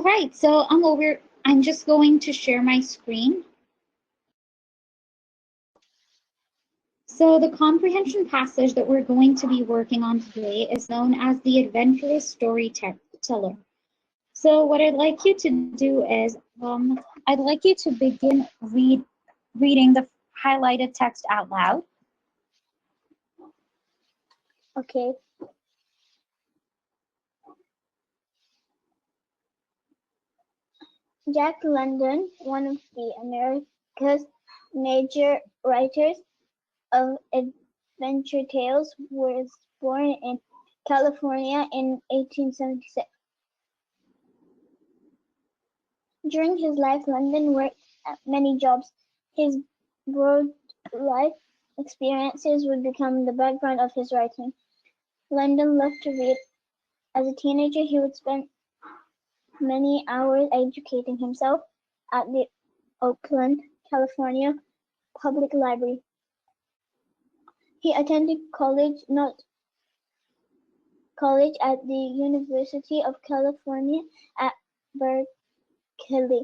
right, so I'm just going to share my screen. So the comprehension passage that we're going to be working on today is known as the adventurous storyteller. So what I'd like you to do is, I'd like you to begin reading the highlighted text out loud. Okay. Jack London, one of the America's major writers of adventure tales, was born in California in 1876. During his life, London worked at many jobs. His broad life experiences would become the background of his writing. London loved to read. As a teenager, he would spend many hours educating himself at the Oakland, California Public Library. He attended college at the University of California at Berkeley,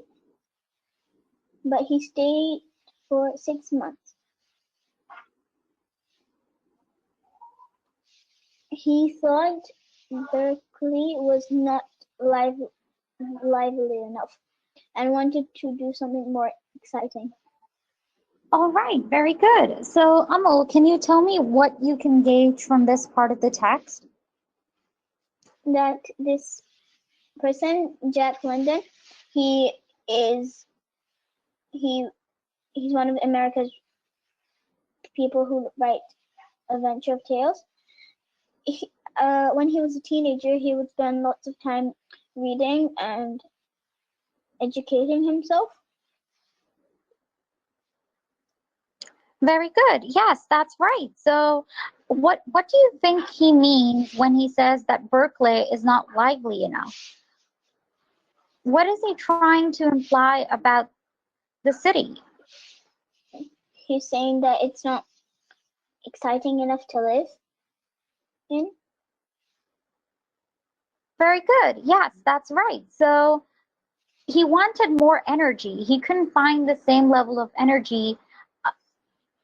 but he stayed for 6 months. He thought Berkeley was not lively enough and wanted to do something more exciting. All right, very good. So Amal, can you tell me what you can gauge from this part of the text? That this person, Jack London, he's one of America's people who write adventure tales. When he was a teenager, he would spend lots of time reading and educating himself. Very good. Yes, that's right. So what do you think he means when he says that Berkeley is not lively enough? What is he trying to imply about the city? He's saying that it's not exciting enough to live in. Very good. Yes, that's right. So he wanted more energy. He couldn't find the same level of energy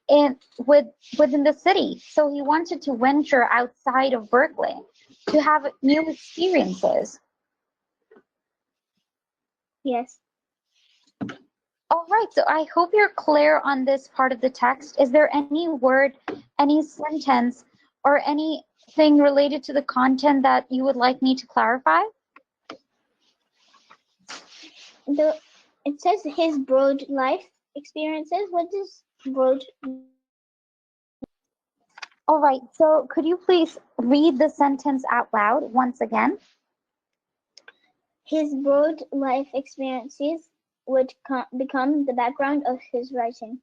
within the city. So he wanted to venture outside of Berkeley to have new experiences. Yes. All right, so I hope you're clear on this part of the text. Is there any word, any sentence, or anything related to the content that you would like me to clarify? It says his broad life experiences. What is broad? All right, so could you please read the sentence out loud once again? His broad life experiences would become the background of his writing.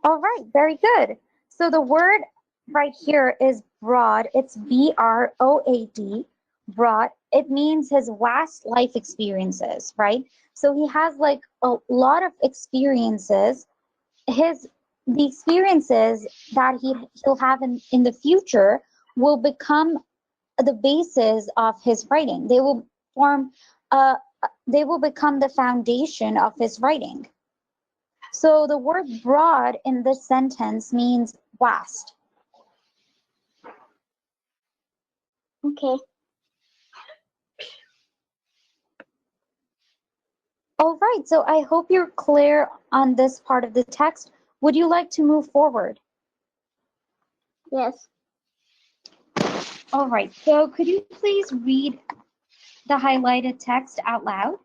All right, very good. So the word right here is broad. It's B-R-O-A-D, broad. It means his vast life experiences, right? So he has like a lot of experiences. The experiences that he'll have in the future will become the basis of his writing. They will become the foundation of his writing. So the word broad in this sentence means vast. Okay. All right, so I hope you're clear on this part of the text. Would you like to move forward? Yes. All right, so could you please read the highlighted text out loud?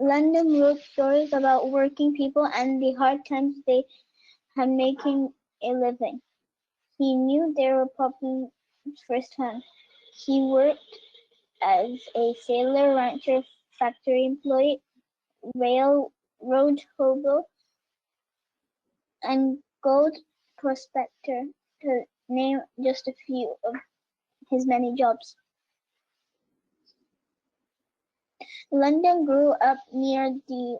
London wrote stories about working people and the hard times they had making a living. He knew their problems firsthand. He worked as a sailor, rancher, factory employee, railroad hobo, and gold prospector, to name just a few of his many jobs. London grew up near the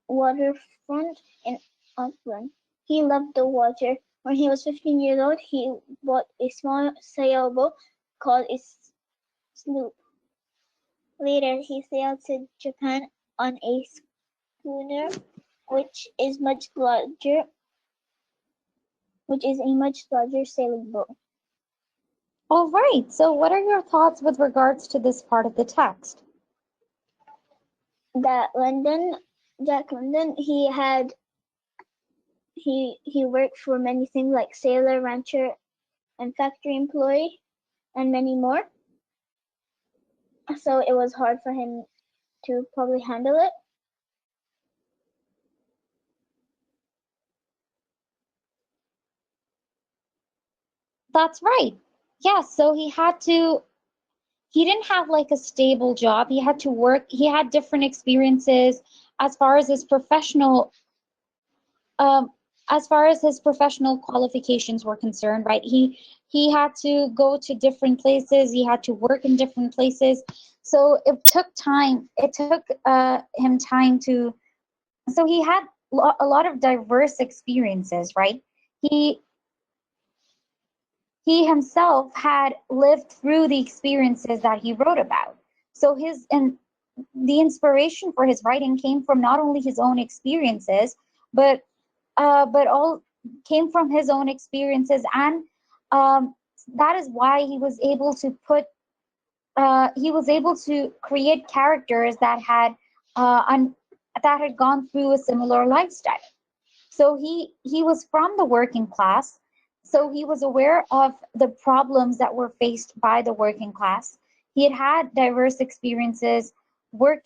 waterfront in Auckland. He loved the water. When he was 15 years old, he bought a small sailboat called a sloop. Later, he sailed to Japan on a schooner, which is a much larger sailing boat. All right. So what are your thoughts with regards to this part of the text? That Jack London, he worked for many things like sailor, rancher, and factory employee, and many more. So it was hard for him to probably handle it. That's right. Yes, so he didn't have like a stable job. He had to work. He had different experiences as far as his professional um, qualifications were concerned, right? He had to go to different places. He had to work in different places. So it took time. It took him time to. So he had a lot of diverse experiences, right? He he himself had lived through the experiences that he wrote about. So the inspiration for his writing came from not only his own experiences, but all came from his own experiences, and that is why he was able to create characters that had gone through a similar lifestyle. So he was from the working class, so he was aware of the problems that were faced by the working class. He had had diverse experiences, which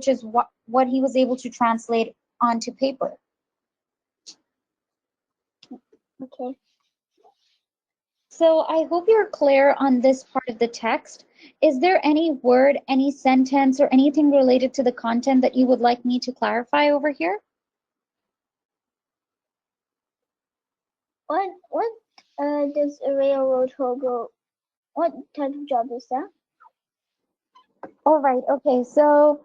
is what he was able to translate onto paper. Okay. So I hope you're clear on this part of the text. Is there any word, any sentence, or anything related to the content that you would like me to clarify over here? What does a railroad hobo? What type of job is that? All right, okay, so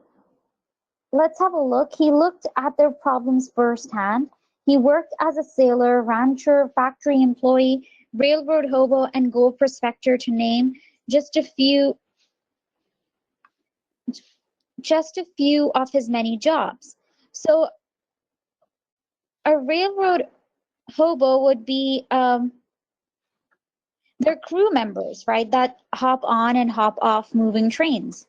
let's have a look. He looked at their problems firsthand. He worked as a sailor, rancher, factory employee, railroad hobo, and gold prospector, to name just a few of his many jobs. So a railroad hobo would be their crew members, right? That hop on and hop off moving trains.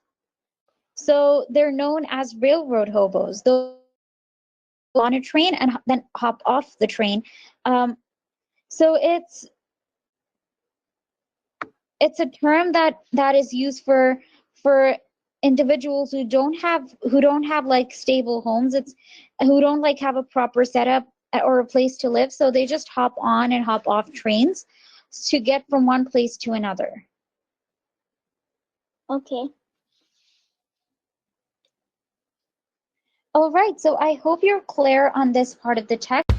So they're known as railroad hobos. They'll on a train and then hop off the train. So it's a term that is used for individuals who don't have like stable homes. It's who don't like have a proper setup or a place to live. So they just hop on and hop off trains to get from one place to another. Okay. All right, so I hope you're clear on this part of the text.